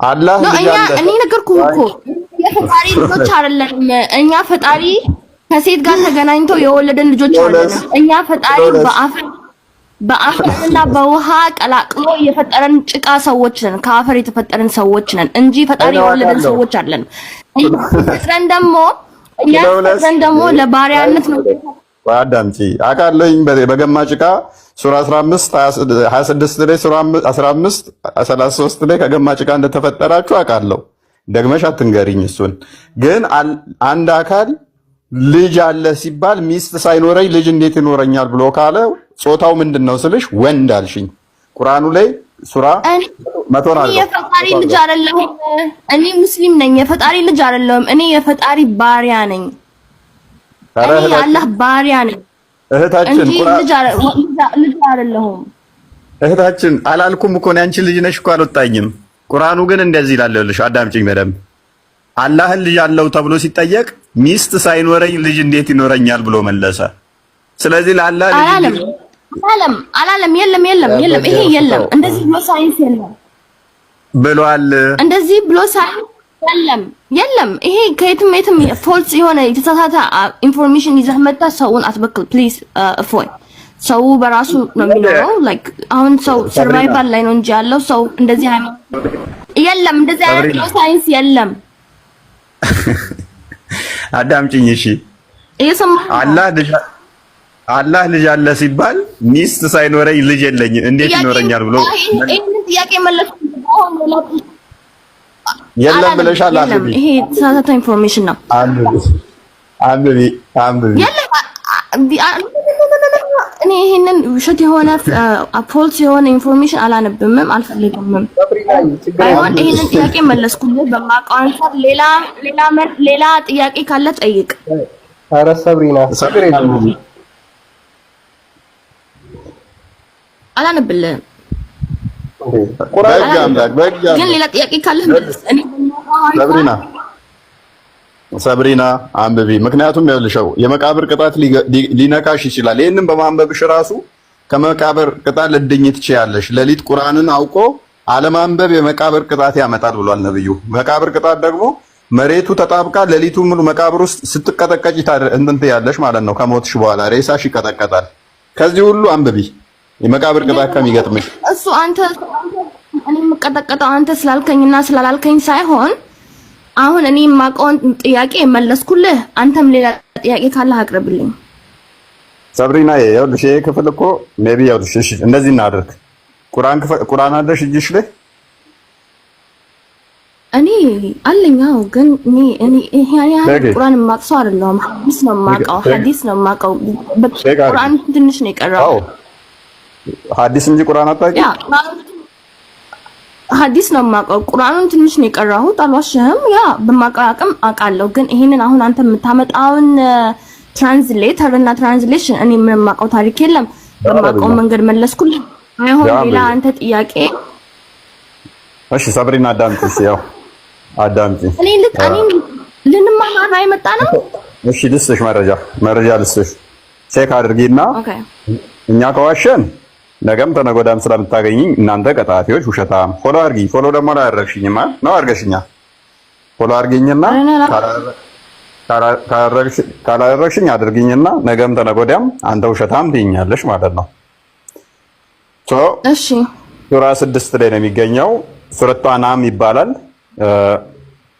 አላህ ልጅ አለ። እኔ ነገርኩህ እኮ የፈጣሪ ልጆች አይደለንም እኛ። ፈጣሪ ከሴት ጋር ተገናኝቶ የወለደን ልጆች አይደለንም እኛ። ፈጣሪ በአፈርና በውሃ ቀላቅሎ የፈጠረን ጭቃ ሰዎች ነን። ከአፈር የተፈጠረን ሰዎች ነን እንጂ ፈጣሪ የወለደን ሰዎች አይደለንም። እኛ ፈጥረን ደግሞ ለባሪያነት ነው። አዳምጪ አውቃለሁኝ። በገማ ጭቃ ሱራ 15 26 ላይ ሱራ 15 33 ላይ ከገማ ጭቃ እንደተፈጠራችሁ አውቃለሁ። ደግመሽ አትንገሪኝ። እሱን ግን አንድ አካል ልጅ አለ ሲባል ሚስት ሳይኖረኝ ልጅ እንዴት ይኖረኛል ብሎ ካለ ጾታው ምንድነው ስልሽ ወንድ አልሽኝ። ቁርአኑ ላይ ሱራ 100 ነው። የፈጣሪ ልጅ አይደለሁም እኔ ሙስሊም ነኝ። የፈጣሪ ልጅ አይደለሁም እኔ የፈጣሪ ባሪያ ነኝ። እኔ የአላህ ባሪያ ነኝ። እህታችን ልጅ አይደለሁም። እህታችን አላልኩም እኮ ነው። አንቺ ልጅ ነሽ እኮ አልወጣኝም። ቁርአኑ ግን እንደዚህ ይላልልሽ። አዳምጪኝ በደምብ። አላህን ልጅ አለው ተብሎ ሲጠየቅ ሚስት ሳይኖረኝ ልጅ እንዴት ይኖረኛል ብሎ መለሰ። ስለዚህ ለአላህ ልጅ አላለም። የለም ይሄ የለም። እንደዚህ ብሎ ሳይንስ የለም ብሏል። እንደዚህ ብሎ ሳይንስ የለም። ይሄ ከየትም የትም ፎልስ የሆነ የተሳሳተ ኢንፎርሜሽን ይዘህ መጣ። ሰውን አትበክል ፕሊዝ። እፎይ ሰው በራሱ ነው የሚኖረው። ላይክ አሁን ሰው ሰርቫይቫል ላይ ነው እንጂ ያለው ሰው እንደዚህ የለም። እንደዚህ አይነት ሳይንስ የለም። አዳምጪኝ እሺ። አላህ ልጅ አለ ሲባል ሚስት ሳይኖረኝ ልጅ የለኝም እንዴት ይኖረኛል ብሎ ይሄን ጥያቄ መለስኩ። የለም ብለሻል። ይሄ የተሳሳተ ኢንፎርሜሽን ነው። አንብቢ እኔ ይሄንን ውሸት የሆነ ፎልስ የሆነ ኢንፎርሜሽን አላነብምም አልፈልግምም። ባይሆን ይሄንን ጥያቄ መለስኩልህ በማውቀው አንፃር። ሌላ ጥያቄ ካለ ጠይቅ። ኧረ ሰብሪና አላነብልህም ግን ሌላ ጥያቄ ካለ መልስ። ሰብሪና አንብቢ። ምክንያቱም ያልሽው የመቃብር ቅጣት ሊነካሽ ይችላል። ይሄንን በማንበብሽ ራሱ ከመቃብር ቅጣት ልድኝ ትችያለሽ። ሌሊት ቁርአንን አውቆ አለማንበብ የመቃብር ቅጣት ያመጣል ብሏል ነብዩ። መቃብር ቅጣት ደግሞ መሬቱ ተጣብቃ ሌሊቱ ሙሉ መቃብር ውስጥ ስትቀጠቀጭ እንትን ያለሽ ማለት ነው። ከሞትሽ በኋላ ሬሳሽ ይቀጠቀጣል። ከዚህ ሁሉ አንብቢ የመቃብር ቅጣት ከሚገጥምሽ። እሱ እኔ የምቀጠቀጠው አንተ ስላልከኝና ስላላልከኝ ሳይሆን አሁን እኔ የማውቀውን ጥያቄ መለስኩልህ። አንተም ሌላ ጥያቄ ካለህ አቅርብልኝ። ሰብሪና ይኸውልሽ ይሄ ክፍል እኮ ሜቢ ይኸውልሽ፣ እሺ እንደዚህ እናድርግ። ቁርአን አለሽ እጅሽ ላይ? እኔ አለኛው ግን እኔ ቁርአን የማውቀው አይደለሁም። ሐዲስ ነው የማውቀው። ቁርአን ትንሽ ነው የቀረው። ሐዲስ እንጂ ቁርአን አታውቂም? ሐዲስ ነው የማውቀው። ቁርአኑን ትንሽ ነው የቀራሁት። አልዋሽህም። ያ በማውቀው አቅም አውቃለሁ። ግን ይሄንን አሁን አንተ የምታመጣውን ትራንስሌተር እና ትራንስሌሽን እኔ ምንም የማውቀው ታሪክ የለም። በማውቀው መንገድ መለስኩልህ። አይሆን ሌላ አንተ ጥያቄ። እሺ ሰብሪና አዳምጪ። ያው አዳምጪ። እኔ ልንማማር አይመጣ ነው። እሺ ልስጥሽ መረጃ ልስጥሽ። ቼክ አድርጊና እኛ ከዋሸን ነገም ተነገ ወዲያም ስለምታገኝኝ እናንተ ቀጣፊዎች ውሸታም። ፎሎ አድርጊ። ፎሎ ደግሞ አላደረግሽኝማ ነው አድርገሽኛል። ፎሎ አድርጊኝና ካላደረግሽኝ አድርጊኝና ነገም ተነገ ወዲያም አንተ ውሸታም ትይኛለሽ ማለት ነው። እሺ ሱራ 6 ላይ ነው የሚገኘው። ሱረቱ አናም ይባላል።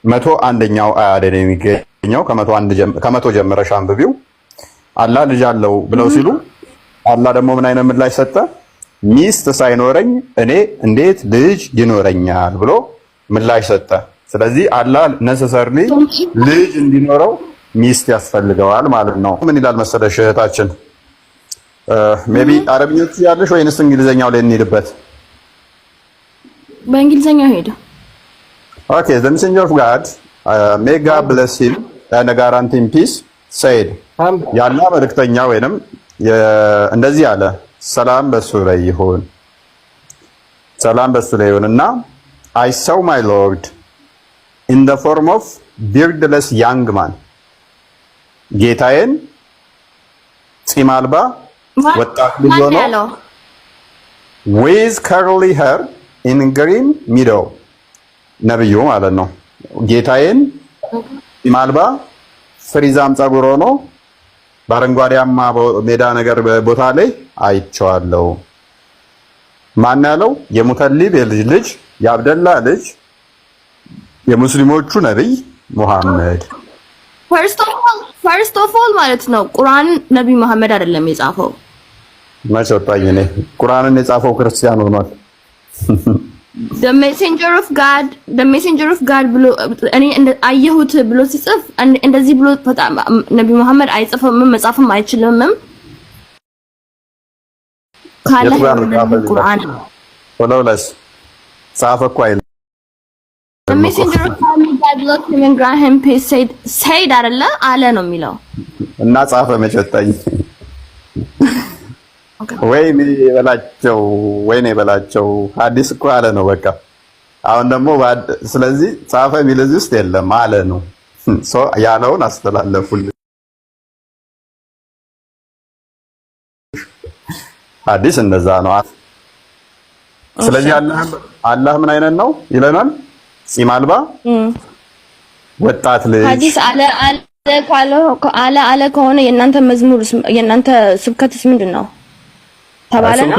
101ኛው አያ ላይ ነው የሚገኘው። ከመቶ ጀምረሽ አንብቢው። አላህ ልጅ አለው ብለው ሲሉ አላህ ደግሞ ምን አይነት ምላሽ ሰጠ? ሚስት ሳይኖረኝ እኔ እንዴት ልጅ ይኖረኛል ብሎ ምላሽ ሰጠ። ስለዚህ አላህ ነሰሰርሊ ልጅ እንዲኖረው ሚስት ያስፈልገዋል ማለት ነው። ምን ይላል መሰለሽ እህታችን፣ ሜቢ አረብኞቹ ያለሽ ወይንስ እንግሊዘኛው ላይ እንሄድበት? በእንግሊዘኛው ሄደ። ኦኬ the messenger of God may God bless him and guarantee him peace said ያላ መልእክተኛ ወይንም እንደዚህ አለ፣ ሰላም በሱ ላይ ይሁን፣ ሰላም በሱ ላይ ይሁንና I saw my Lord in the form of beardless young man ጌታዬን ፂም አልባ ወጣት ልጅ ሆኖ with curly hair in green meadow ነብዩ ማለት ነው። ጌታዬን ማልባ ፍሪዛም ጸጉር ሆኖ በአረንጓዴያማ ሜዳ ነገር ቦታ ላይ አይቼዋለሁ። ማን ያለው? የሙተሊብ የልጅ ልጅ የአብደላ ልጅ የሙስሊሞቹ ነብይ ሙሐመድ። ፈርስት ኦፍ ኦል ማለት ነው ቁርአን ነብይ መሐመድ አይደለም የጻፈው። መቼ ወጣኝ እኔ? ቁርአንን የጻፈው ክርስቲያን ሆኗል። the messenger of god ብሎ እኔ አየሁት ብሎ ሲጽፍ እንደዚህ ብሎ ነብይ መሐመድ አይጽፍም፣ መጻፍም አይችልም። ካለ ቁርአን ወለውለስ ጻፈ እኮ አይደል? the messenger of god looked him and grant him peace said አይደለ አለ ነው የሚለው እና ጻፈ መቼ ወጣኝ? ወይኔ በላቸው ሐዲስ እኮ አለ ነው በቃ። አሁን ደግሞ ስለዚህ ጻፈ የሚል እዚህ ውስጥ የለም አለ ነው። ያለውን አስተላለፉልኝ። ሐዲስ እንደዛ ነው። ስለዚህ አላህ ምን አይነት ነው ይለናል? ጺም አልባ ወጣት ልጅ ሐዲስ አለ ከሆነ የእናንተ መዝሙር የእናንተ ስብከትስ ምንድን ነው ተባለ ነው?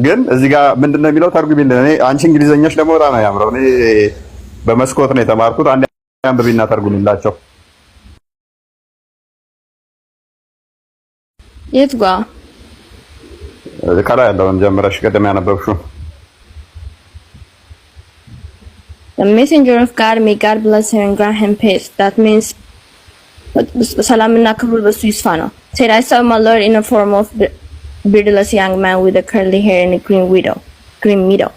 ግን እዚህ ጋር ምንድነው የሚለው ተርጉሚልን። እኔ አንቺ እንግሊዘኛሽ ደግሞ በጣም ነው ያምረው። እኔ በመስኮት ነው የተማርኩት። አንድ አንብቢና ተርጉሚላቸው። የት ጋር? ከላይ ያለውን ጀምረሽ ቀደም ያነበብሽው The messenger of God, may God bless him and grant him peace. That means ሰላምና ክብር በሱ ይስፋ ነው። Said I saw my Lord in a form of beardless young man with a curly hair and a green meadow.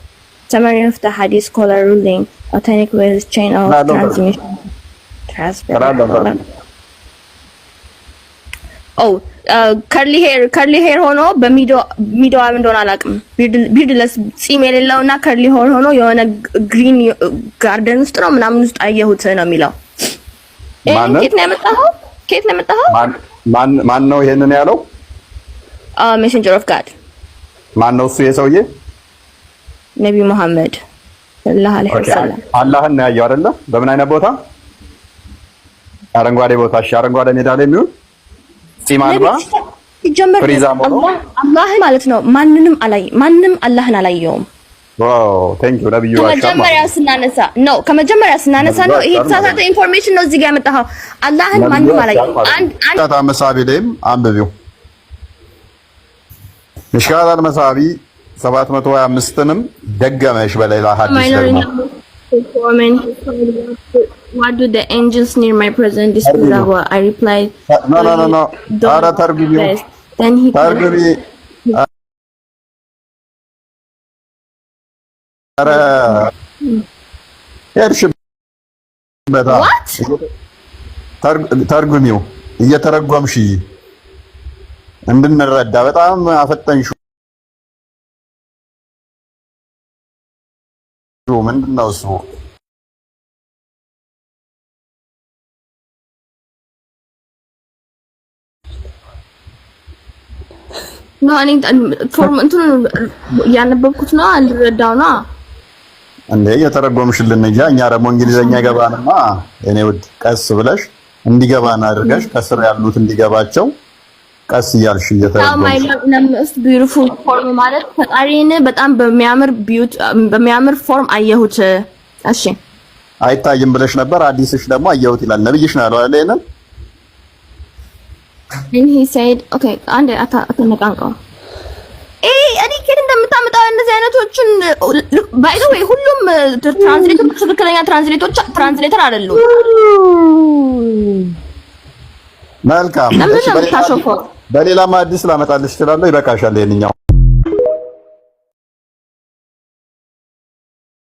Summary of the Hadith scholar ruling authentic with his chain of transmission. ከርሊ ሄር ሆኖ በሚዶዋ ምን እንደሆነ አላውቅም። ቢርድለስ ጺም የሌለውና ከርሊ ሄር ሆኖ የሆነ ግሪን ጋርደን ውስጥ ነው ምናምን ውስጥ አየሁት ነው የሚለው። ከየት ነው ያመጣኸው? ማን ነው ይሄንን ያለው? ሜሴንጀር ኦፍ ጋድ። ማን ነው እሱ የሰውዬ? ነብዩ መሐመድ ሰለላሁ ዐለይሂ ወሰለም። አላህን ነው ያየው አይደለ? በምን አይነት ቦታ? አረንጓዴ ቦታ። እሺ፣ አረንጓዴ ሜዳ ላይ የሚሆን ጺም አልባ ፍሪዛም አላህ ማለት ነው። ማንም አላህን አላየውም። ዋው ቴንክ ዩ ነብዩ። ከመጀመሪያ ስናነሳ ነው ይሄ የተሳሳተ ኢንፎርሜሽን ነው እዚህ ጋር ያመጣኸው። አላህን ማንም አላየውም። አንድ መሳቢ ላይም አንብቢው። ሚሽካት አልመሳቢ 725ንም ደገመሽ በሌላ ሐዲስ ደግሞ What do the angels near my presence dispute about? I replied, No. Ara targumi. Then he targumi. Ara. What? targumiው እየተረጎምሽ እንድንረዳ በጣም አፈጠንሽ። ምንድነው እሱ? ነው እኔ ፎርም እንትኑ ያነበብኩት ነው አልረዳው ነው እንዴ እየተረጎምሽልን እንጂ እኛ ደግሞ እንግሊዘኛ ገባንማ። እኔ ውድ ቀስ ብለሽ እንዲገባን አድርገሽ ከስር ያሉት እንዲገባቸው ቀስ እያልሽ እየተረጎምሽ ቢዩቲፉል ፎርም ማለት ፈጣሪን በጣም በሚያምር ፎርም አየሁት። እሺ አይታይም ብለሽ ነበር። አዲስሽ ደግሞ አየሁት ይላል። ነብይሽ ነው ያለው አይደል? And he said, okay, አንዴ አትነቃንቀው። እኔ ከየት እንደምታመጣው እነዚህ አይነቶችን by the way ሁሉም ትራንስሌተር ትክክለኛ ትራንስሌተር አይደሉም። መልካም። በሌላም አዲስ ላመጣልሽ እችላለሁ። ይበቃሻል ይሄንኛው